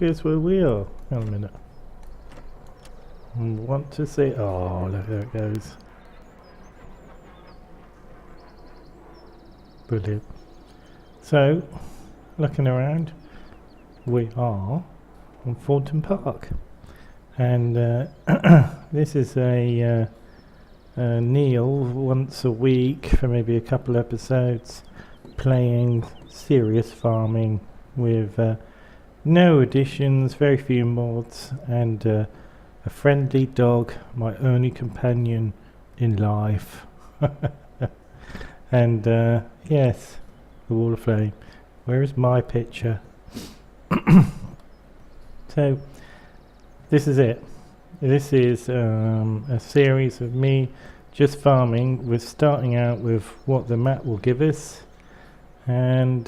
guess where we are. Hang on a minute. I want to say, oh, look how it goes. Brilliant. So, looking around, we are on Thornton Park, and this is a Neil once a week for maybe a couple episodes, playing serious farming with no additions, very few mods, and a friendly dog, my only companion in life. And yes, the wall of flame. Where is my picture? So this is it. This is a series of me just farming, with starting out with what the map will give us, and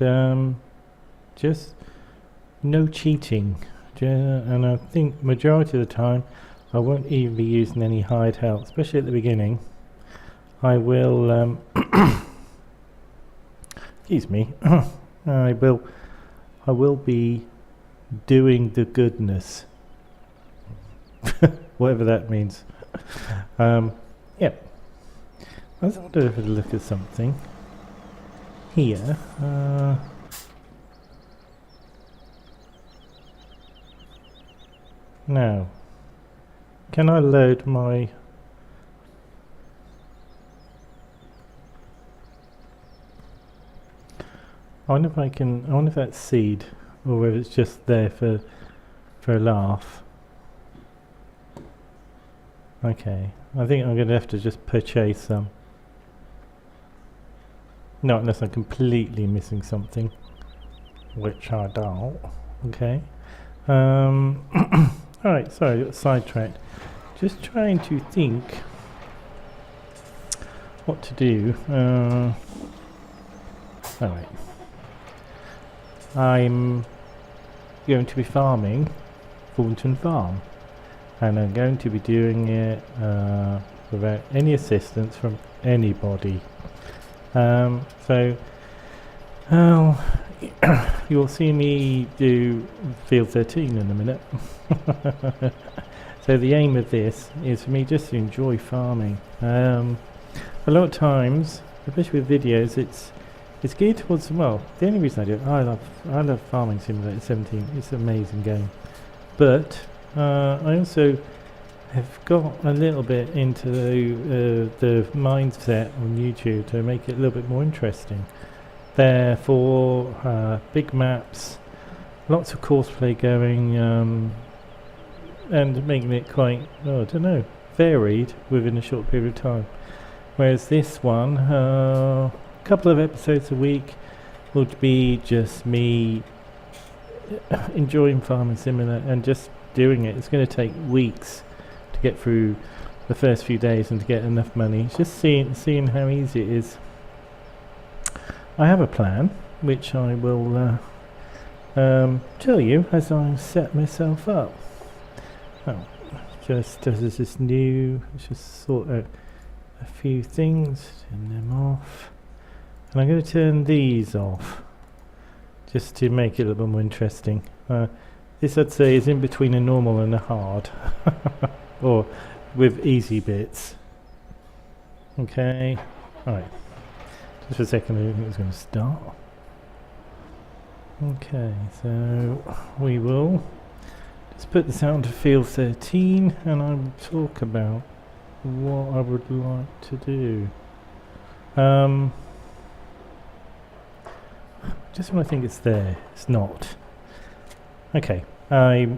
just no cheating. And I think majority of the time I won't even be using any hide help, especially at the beginning. I will excuse me. I will be doing the goodness, whatever that means. Yep. I thought I'd have a look at something here. Now, can I load my... I wonder if I can... I wonder if that's seed, or whether it's just there for a laugh. Okay, I think I'm going to have to just purchase some. Not unless I'm completely missing something, which I don't. Okay. Alright, sorry, I got sidetracked. Just trying to think what to do. Alright. I'm going to be farming Thornton Farm, and I'm going to be doing it without any assistance from anybody. So you'll see me do Field 13 in a minute. So the aim of this is for me just to enjoy farming. A lot of times, especially with videos, it's geared towards, well, the only reason I do it, I love Farming Simulator 17. It's an amazing game. But I also have got a little bit into the mindset on YouTube to make it a little bit more interesting. Therefore, big maps, lots of courseplay going, and making it quite, I don't know, varied within a short period of time. Whereas this one, a couple of episodes a week would be just me enjoying Farming Simulator and just doing it. It's going to take weeks to get through the first few days and to get enough money. It's just seeing how easy it is. I have a plan, which I will tell you as I set myself up. Oh, just as this new, let's just sort out a few things, turn them off, and I'm going to turn these off just to make it a little bit more interesting. This I'd say is in between a normal and a hard, or with easy bits. Okay, alright. Just for a second, I think it's going to start. Okay, so we will just put this out into Field 13, and I will talk about what I would like to do. Just when I think it's there, it's not. Okay, I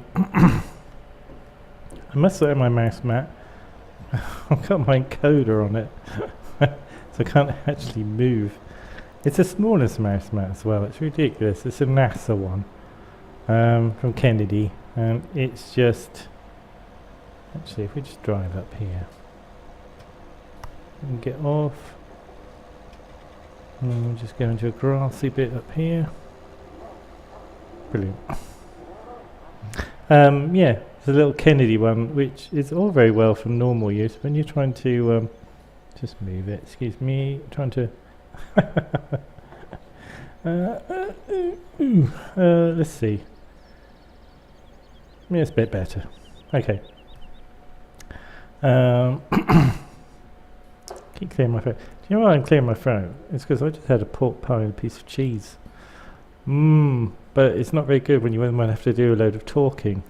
must set my mouse mat. I've got my encoder on it. So I can't actually move. It's the smallest mouse mat as well. It's ridiculous. It's a NASA one from Kennedy, and it's just, actually, if we just drive up here and get off, and we'll just go into a grassy bit up here. Brilliant. Yeah, it's a little Kennedy one, which is all very well for normal use. When you're trying to just move it, excuse me, trying to let's see. Yeah, it's a bit better. Okay. Keep clearing my throat. Do you know why I'm clearing my throat? It's because I just had a pork pie and a piece of cheese. But it's not very good when you might have to do a load of talking.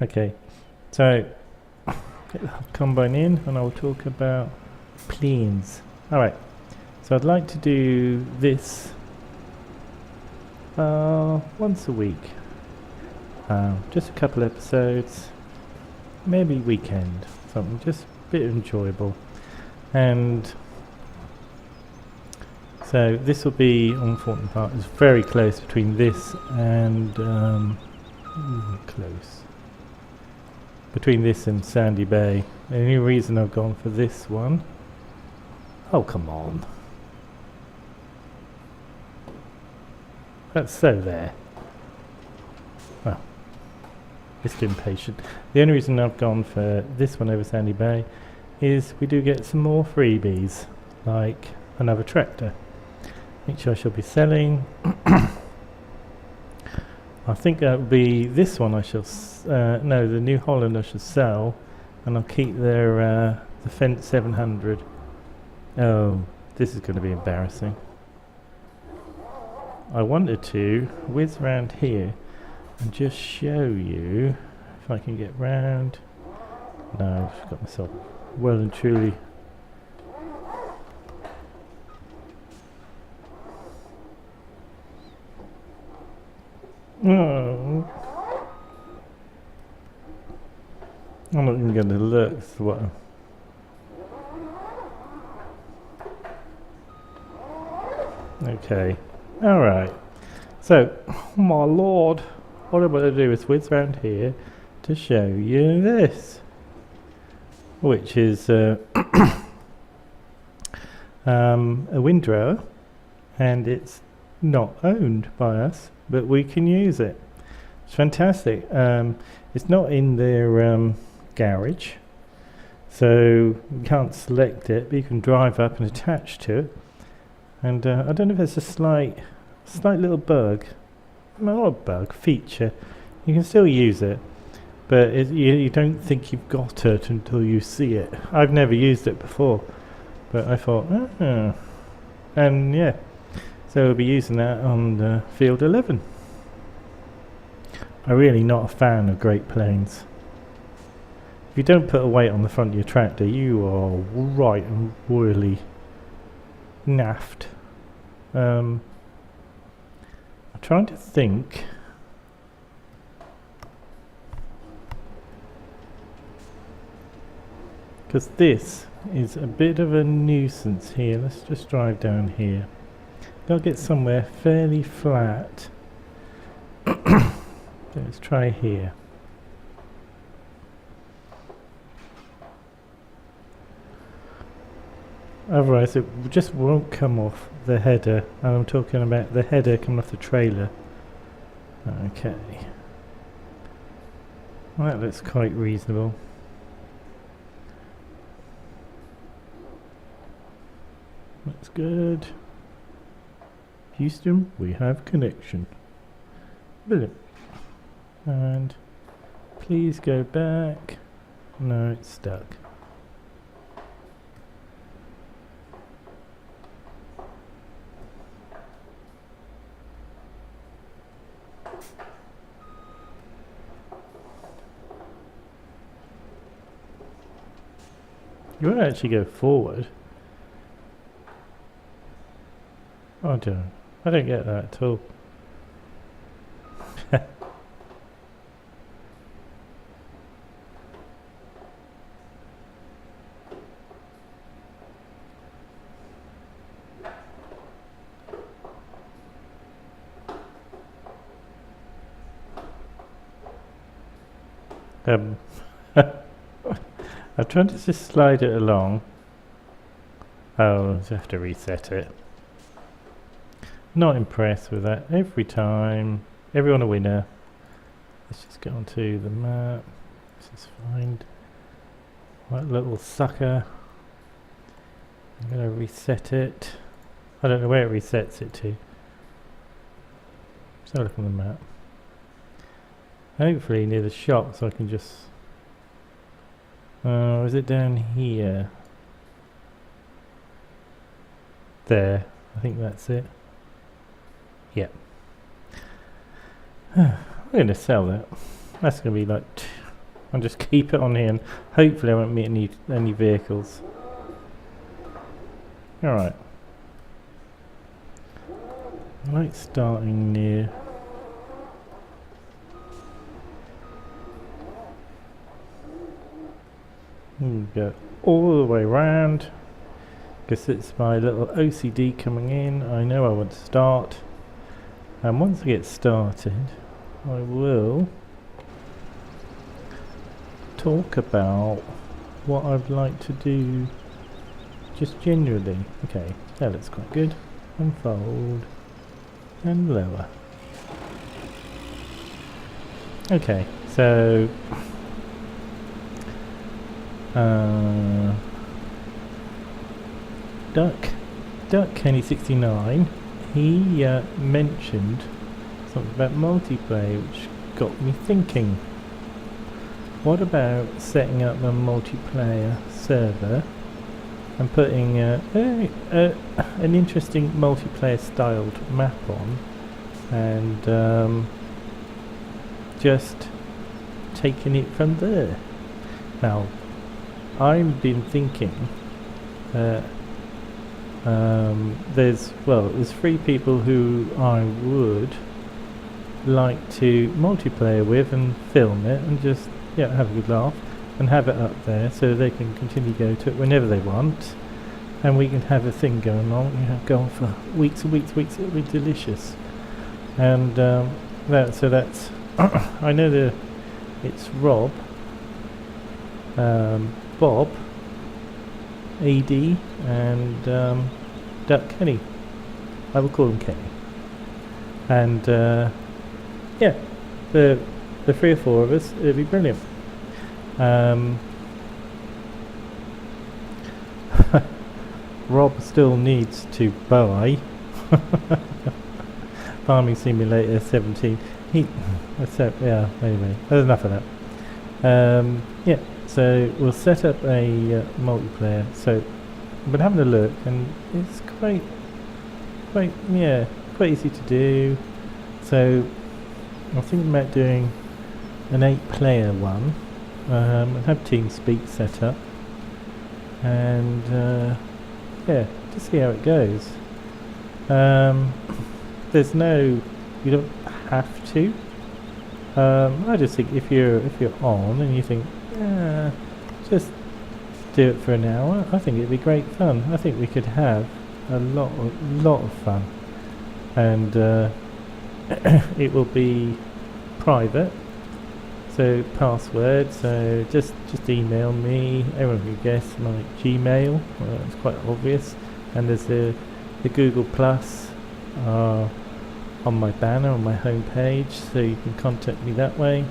Okay, so get the combine in and I'll talk about planes. Alright, so I'd like to do this once a week. Just a couple episodes, maybe weekend, something just a bit enjoyable. And so this will be on Thornton Farm. It's very close between this and close. Between this and Sandy Bay. The only reason I've gone for this one. Oh, come on. That's so there. Well, just impatient. The only reason I've gone for this one over Sandy Bay is we do get some more freebies, like another tractor, which I shall be selling. I think that will be this one I shall, no, the New Holland I shall sell, and I'll keep their, the Fence 700. Oh, this is going to be embarrassing. I wanted to whiz around here and just show you if I can get round. No, I've got myself well and truly. Oh. I'm not even going to look. So what? Okay. Alright. So, my lord, what I'm going to do is whiz around here to show you this, which is a windrower, and it's not owned by us, but we can use it. It's fantastic. It's not in their garage, so you can't select it, but you can drive up and attach to it. And I don't know if there's a slight little bug, not a bug, feature. You can still use it, but you don't think you've got it until you see it. I've never used it before, but I thought, and yeah, so we'll be using that on Field 11. I'm really not a fan of Great Plains. If you don't put a weight on the front of your tractor, you are right and royally naffed. I'm trying to think. Because this is a bit of a nuisance here. Let's just drive down here. Gotta get somewhere fairly flat. Let's try here. Otherwise it just won't come off the header, and I'm talking about the header coming off the trailer. Okay. Well, that looks quite reasonable. That's good. Houston, we have connection. Brilliant. And please go back. No, it's stuck. You won't actually go forward. Oh, I don't get that at all. I'm trying to just slide it along. Oh, I have to reset it. Not impressed with that. Every time, everyone a winner. Let's just get onto the map. Let's just find that little sucker. I'm going to reset it. I don't know where it resets it to. Let's have a look on the map. Hopefully near the shop, so I can just... is it down here? There. I think that's it. Yep. I'm going to sell that. That's going to be like... I'll just keep it on here and hopefully I won't meet any vehicles. Alright. I like starting near... Go all the way around. Guess it's my little OCD coming in. I know I want to start. And once I get started, I will talk about what I'd like to do just generally. Okay, that looks quite good. Unfold and lower. Okay, so Duck Kenny 69, he mentioned something about multiplayer which got me thinking. What about setting up a multiplayer server and putting an interesting multiplayer styled map on and just taking it from there? Now, I've been thinking there's 3 people who I would like to multiplayer with and film it and just have a good laugh and have it up there so they can continue to go to it whenever they want, and we can have a thing going on, go on for weeks and weeks. It'll be delicious. And that's I know it's Rob, Bob, AD, and Duck Kenny. I will call him Kenny. And the 3 or 4 of us, it'd be brilliant. Rob still needs to buy Farming Simulator 17. Anyway, there's enough of that. So we'll set up a multiplayer. So I've been having a look, and it's quite easy to do. So I'm thinking about doing an 8-player one, and have TeamSpeak set up, and just see how it goes. You don't have to. I just think if you're on and you think, just do it for an hour, I think it'd be great fun. I think we could have a lot of fun, and it will be private, so password, so just email me. Everyone can guess my Gmail, it's quite obvious, and there's the Google Plus on my banner on my home page, so you can contact me that way,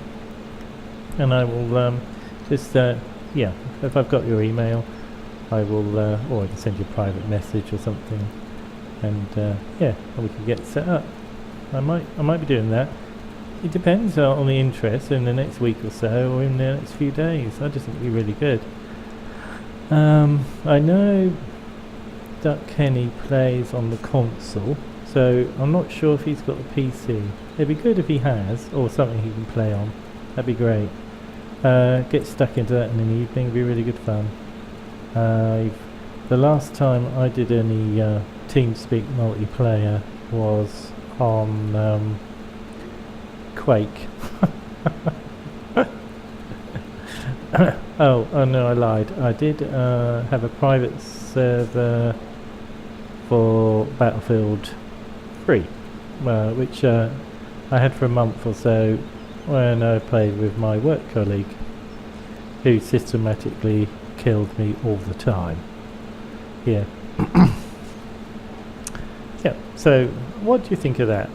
and I will if I've got your email, I will or I can send you a private message or something, and we can get set up. I might be doing that. It depends on the interest in the next week or so, or in the next few days. I just think it'd be really good. I know Duck Kenny plays on the console, so I'm not sure if he's got a PC. It'd be good if he has, or something he can play on. That'd be great. Get stuck into that in an evening, it'd be really good fun. The last time I did any TeamSpeak multiplayer was on Quake. oh no, I lied. I did have a private server for Battlefield 3, which I had for a month or so when I played with my work colleague, who systematically killed me all the time. Yeah. So what do you think of that?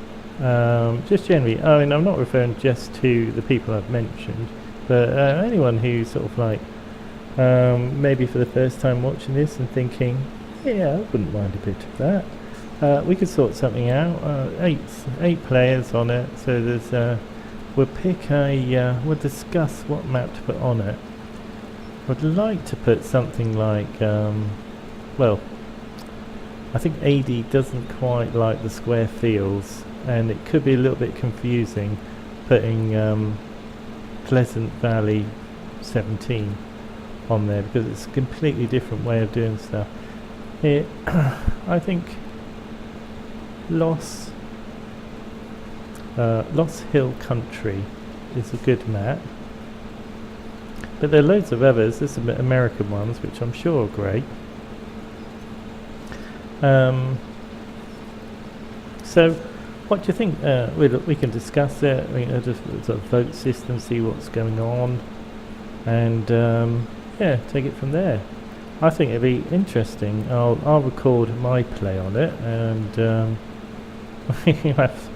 Just generally, I mean, I'm not referring just to the people I've mentioned, but anyone who's sort of like maybe for the first time watching this and thinking, I wouldn't mind a bit of that. We could sort something out. 8 players on it, so there's we'll pick we'll discuss what map to put on it. I'd like to put something like, well, I think AD doesn't quite like the square fields, and it could be a little bit confusing putting Pleasant Valley 17 on there, because it's a completely different way of doing stuff. I think Lost Hill Country is a good map, but there are loads of others. There's some American ones which I'm sure are great. So what do you think? We can discuss it. Just sort of vote system, see what's going on, and yeah, take it from there. I think it'd be interesting. I'll record my play on it, and we'll have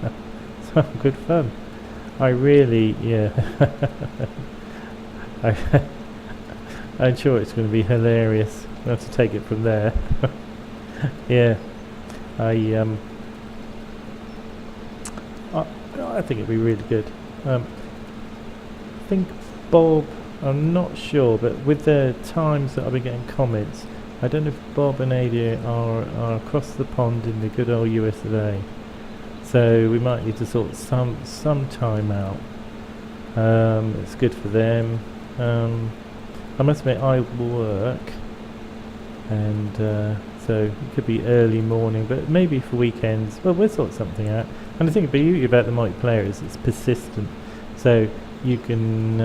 some good fun. I really, yeah. I'm sure it's going to be hilarious. We'll have to take it from there. Yeah, I think it'd be really good. I think Bob, I'm not sure, but with the times that I've been getting comments, I don't know if Bob and Ada are across the pond in the good old US of A. So we might need to sort some time out. It's good for them. I must admit, I work, and so it could be early morning, but maybe for weekends. Well, we'll sort something out. And the thing about the multiplayer is it's persistent, so you can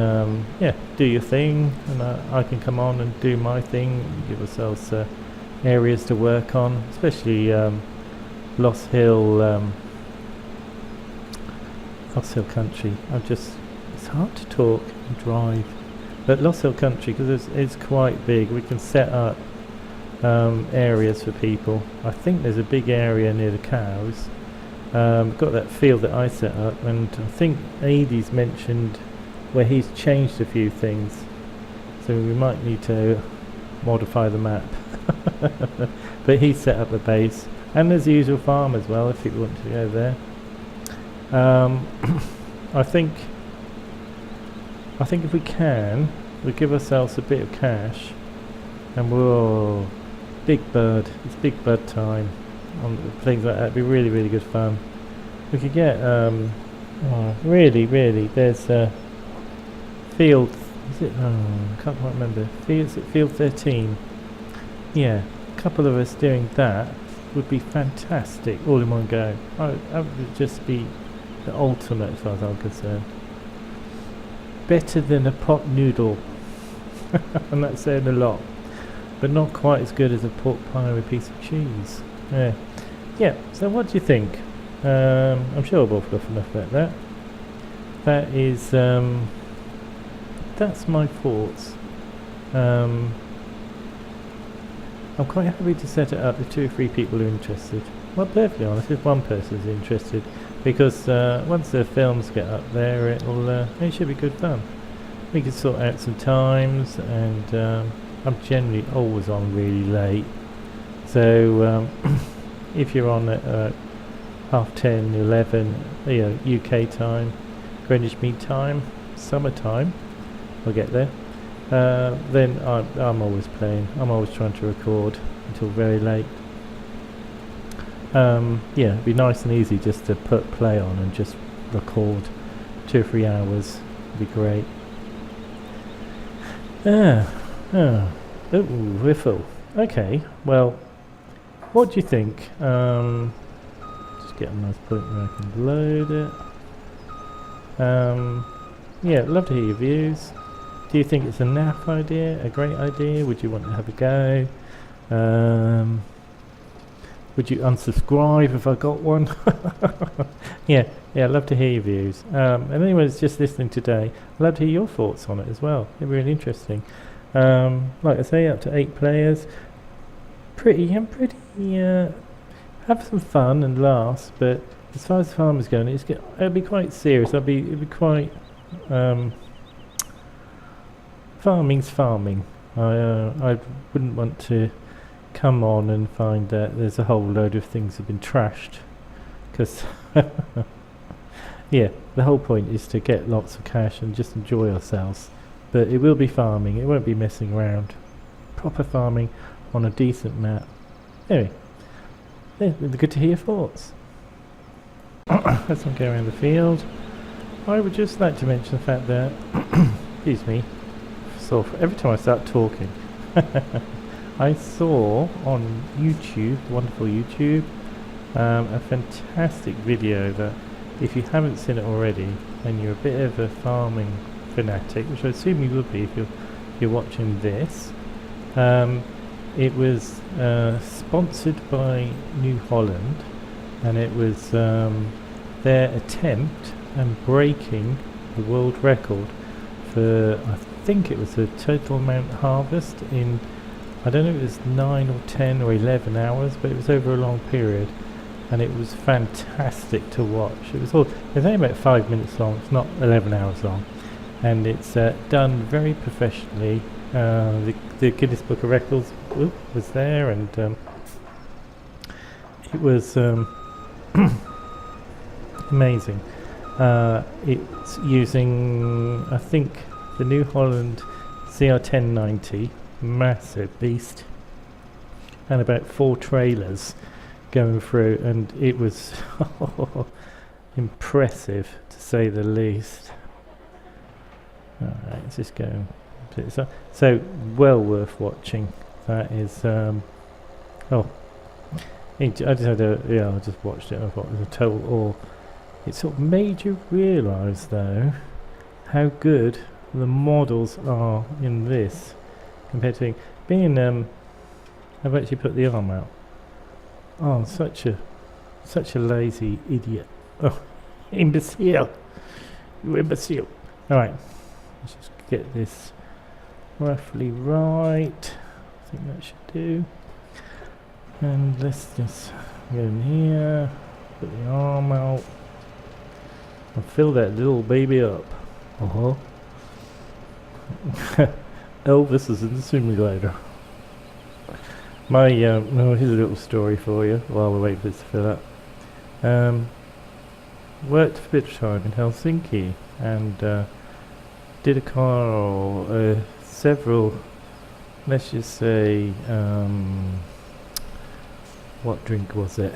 yeah, do your thing, and I can come on and do my thing. Give ourselves areas to work on, especially Lost Hill Country. It's hard to talk and drive, but Lost Hill Country, because it's quite big, we can set up areas for people. I think there's a big area near the cows. Got that field that I set up, and I think Adie's mentioned where he's changed a few things, so we might need to modify the map. But he's set up a base, and there's the usual farm as well if you want to go there. I think if we can, we'll give ourselves a bit of cash, and we'll Big Bird. It's Big Bird time on things like that. It'd be really, really good fun. We could get really, there's field. Is it? I can't quite remember. Is it field 13? Yeah, a couple of us doing that would be fantastic, all in one go. That would just be the ultimate, as far as I'm concerned. Better than a pot noodle, and that's saying a lot, but not quite as good as a pork pie with a piece of cheese. Yeah. So what do you think? I'm sure we'll both got enough about that. That is, that's my thoughts. I'm quite happy to set it up if 2 or 3 people are interested. Well, perfectly honest, if one person is interested, because once the films get up there, it should be good fun. We can sort out some times, and I'm generally always on really late. So if you're on at 10:30, 11, UK time, Greenwich Mean Time, summertime, I'll get there. Then I'm always playing. I'm always trying to record until very late. Yeah, it'd be nice and easy just to put play on and just record 2 or 3 hours. It'd be great. We're full. Okay, well, what do you think? Just get a nice point where I can load it. Yeah, love to hear your views. Do you think it's a naff idea, a great idea? Would you want to have a go? Would you unsubscribe if I got one? yeah, I'd love to hear your views. And anyone who's just listening today, I'd love to hear your thoughts on it as well. It'd be really interesting. Like I say, up to 8 players. Have some fun and laughs, but as far as the farm is going, it'll be quite serious. It'll be quite farming's farming. I wouldn't want to come on and find that there's a whole load of things have been trashed, because yeah, the whole point is to get lots of cash and just enjoy ourselves. But it will be farming, it won't be messing around. Proper farming on a decent map. Anyway, yeah, good to hear your thoughts. Let's not go around the field. I would just like to mention the fact that, excuse me, so every time I start talking, I saw on YouTube, wonderful YouTube, a fantastic video that if you haven't seen it already and you're a bit of a farming fanatic, which I assume you would be if you're watching this, it was sponsored by New Holland, and it was their attempt and breaking the world record for, I think it was the total amount harvest in, I don't know if it was 9 or 10 or 11 hours, but it was over a long period, and it was fantastic to watch. It's only about 5 minutes long, it's not 11 hours long, and it's done very professionally. The Guinness Book of Records was there, and it was amazing. It's using, I think, the New Holland CR1090, massive beast, and about 4 trailers going through, and it was impressive to say the least. Alright, let's just go. So well worth watching. That is I just watched it. I thought it was a total awe. It sort of made you realise though how good the models are in this compared to being I've actually put the arm out. Oh, I'm such a lazy idiot. Oh, imbecile. You imbecile. Alright, let's just get this roughly right. I think that should do. And let's just go in here, put the arm out, and fill that little baby up. Elvis is in the simulator. My here's a little story for you while we wait for this to fill up. Worked for a bit of time in Helsinki, and did a car several, let's just say, what drink was it?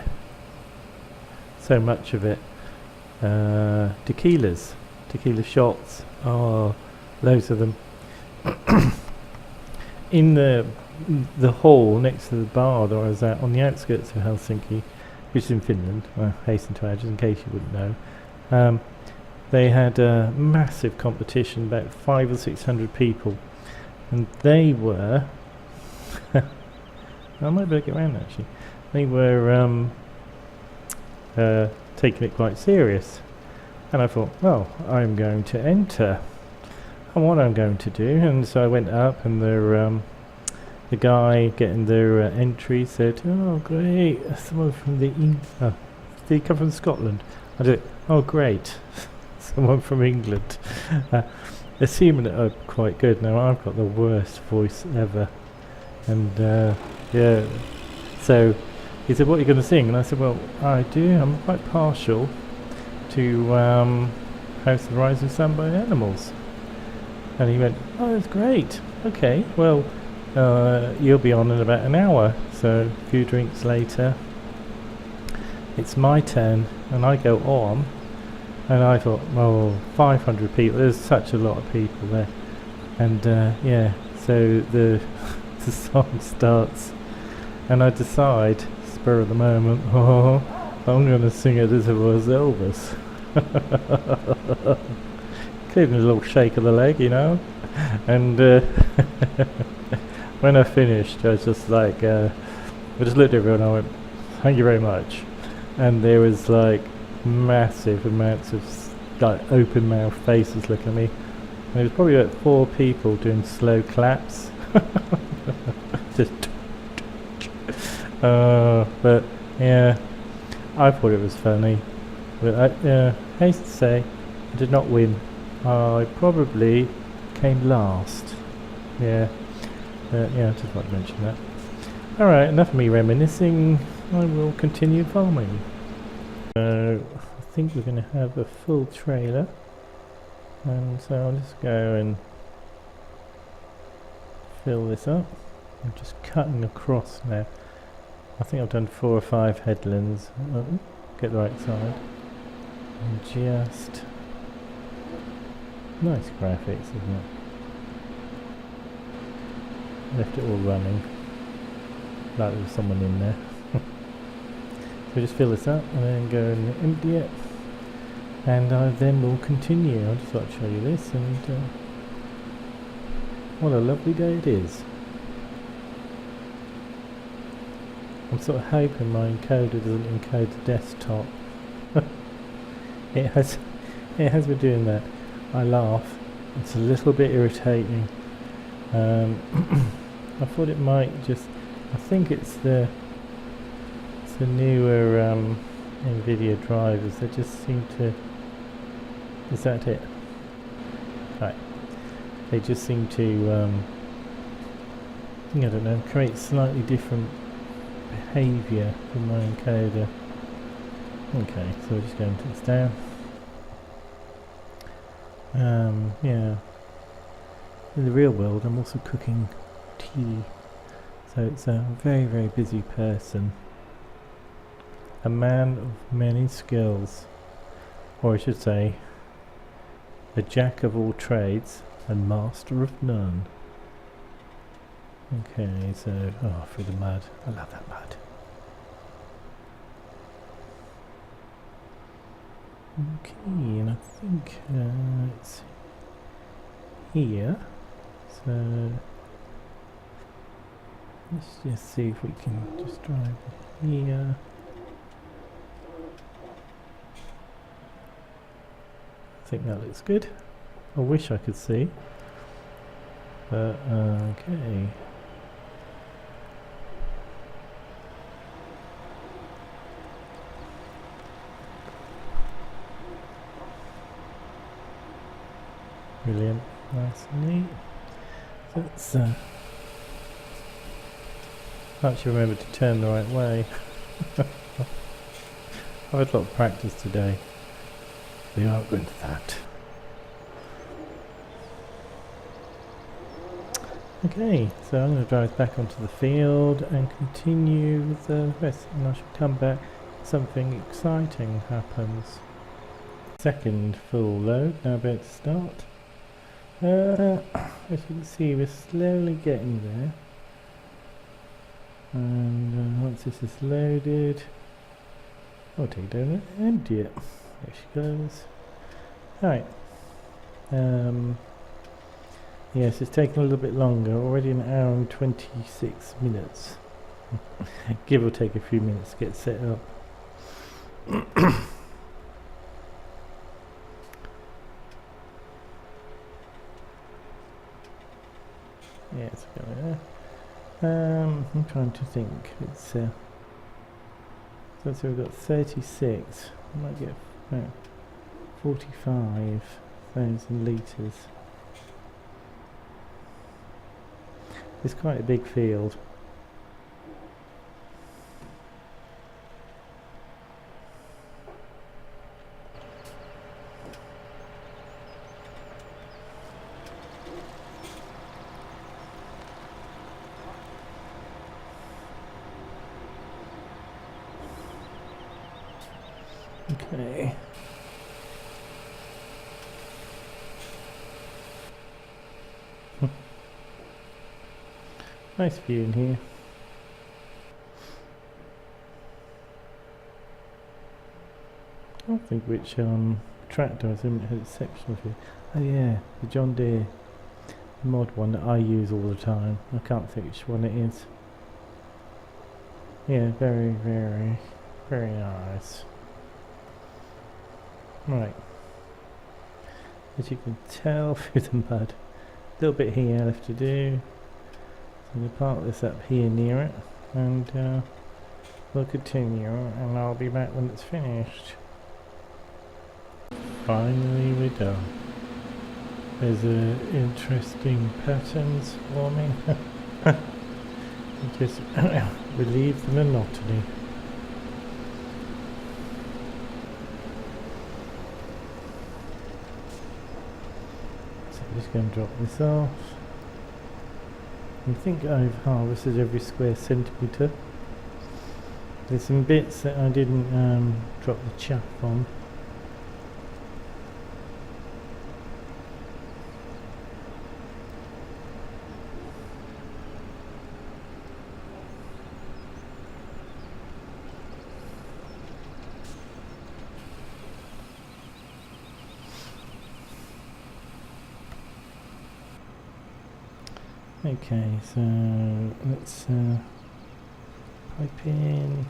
So much of it. Tequila shots. Oh, loads of them. In the hall next to the bar that I was at on the outskirts of Helsinki, which is in Finland, I hasten to add, just in case you wouldn't know, they had a massive competition, about 500 or 600 people, and they were I might better get around actually. They were taking it quite serious, and I thought, well, I'm going to enter and what I'm going to do. And so I went up, and the guy getting their entry said, oh great, someone from the did he come from Scotland? I did, oh great, someone from England. Assuming that I'm quite good. Now I've got the worst voice ever, and yeah, so he said, what are you going to sing? And I said, well, I do, I'm quite partial to House of the Rising Sun by Animals. And he went, oh, that's great, okay, well, you'll be on in about an hour. So a few drinks later, it's my turn, and I go on, and I thought, well, 500 people, there's such a lot of people there. And yeah, so the song starts, and I decide, spur of the moment, oh, I'm going to sing it as if it was Elvis. Including a little shake of the leg, you know. And when I finished, I was just like, I just looked at everyone and I went, thank you very much. And there was like massive amounts of like open mouth faces looking at me. And there was probably about 4 people doing slow claps. Just but yeah, I thought it was funny. But I haste to say, I did not win. I probably came last. Yeah, yeah, I just want to mention that. Alright, enough of me reminiscing. I will continue farming. I think we're going to have a full trailer, and so I'll just go and fill this up. I'm just cutting across now. I think I've done 4 or 5 headlands. Oh, get the right side. And just nice graphics, isn't it? Left it all running like there was someone in there. So just fill this up and then go and empty it, and I then will continue. I just thought I'd show you this, and what a lovely day it is. I'm sort of hoping my encoder doesn't encode the desktop. It has been doing that. I laugh. It's a little bit irritating. I thought it might just. I think it's the newer NVIDIA drivers. They just seem to. Is that it? Right. They just seem to. I don't know. Create slightly different behaviour from my encoder. Okay, so we're just going to this down. Yeah. In the real world, I'm also cooking tea, so it's a very, very busy person. A man of many skills, or I should say, a jack of all trades and master of none. Okay, so, oh, through the mud. I love that mud. Okay, and I think it's here. So let's just see if we can just drive here. I think that looks good. I wish I could see, but okay. Brilliant, nice and neat. So let's actually remember to turn the right way. I've had a lot of practice today. We aren't going to that. Okay, so I'm going to drive back onto the field and continue with the rest, and I shall come back. Something exciting happens. Second full load, now about to start. As you can see, we're slowly getting there, and once this is loaded, I'll take it down and empty it. There she goes. Right. Yes, it's taken a little bit longer. Already an hour and 26 minutes. Give or take a few minutes to get set up. Yeah, it's going there. I'm trying to think. It's so we've got 36. I might get 45,000 litres. It's quite a big field. Okay. Nice view in here. I don't think which tractor has an exceptional view. Oh yeah, the John Deere mod one that I use all the time. I can't think which one it is. Yeah, very, very, very nice. Right, as you can tell through the mud, a little bit here left to do. So I'm going to park this up here near it, and we'll continue, and I'll be back when it's finished. Finally we're done. There's interesting patterns forming. Just relieve the monotony. just going to drop this off. I think I've harvested every square centimetre. There's some bits that I didn't drop the chaff on. Okay, so let's pipe in.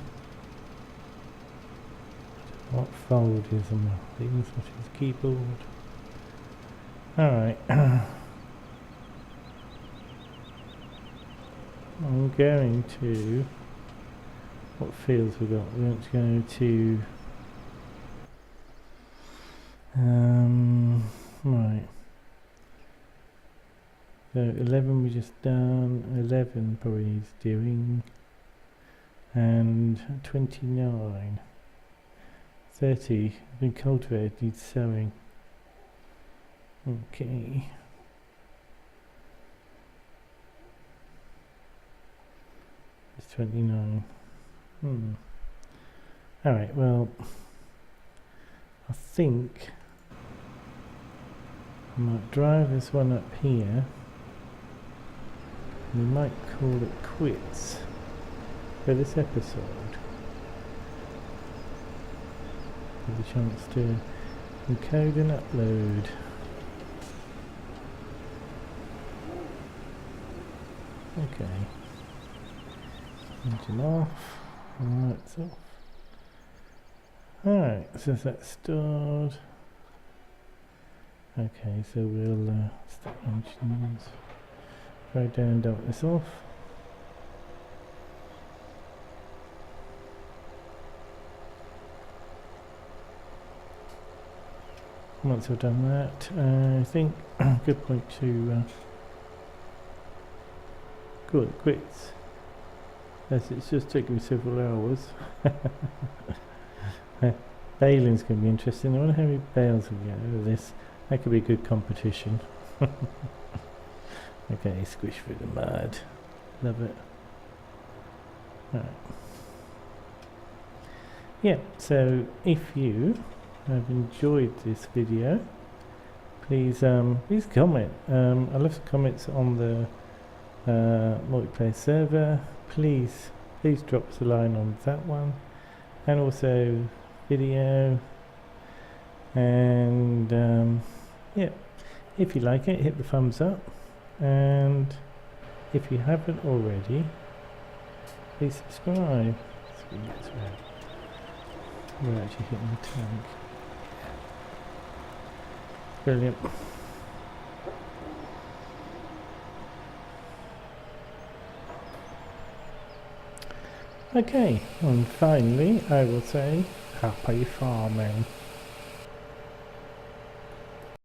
What fold is on my things? What is keyboard? Alright. I'm going to. What fields we got? We're going to go to. Right. So 11 we just done, 11 probably is doing, and 29, 30 been cultivated, needs sowing. Okay. It's 29. Alright, well, I think I might drive this one up here. We might call it quits for this episode. Give a chance to encode and upload. Okay. Engine off. Lights off. Alright, so that's stored. Okay, so we'll start engines. Go down, dump this off. Once I've done that, I think good point to call it quits, as it's just taken me several hours. Baling's going to be interesting. I wonder how many bales we get out of this. That could be a good competition. Okay, squish through the mud. Love it. Alright. Yeah, so if you have enjoyed this video, please please comment. I left some comments on the multiplayer server. Please drop us a line on that one, and also video. And yeah, if you like it, hit the thumbs up. And if you haven't already, please subscribe. We're actually hitting the tank. Brilliant. Okay, and finally I will say happy farming.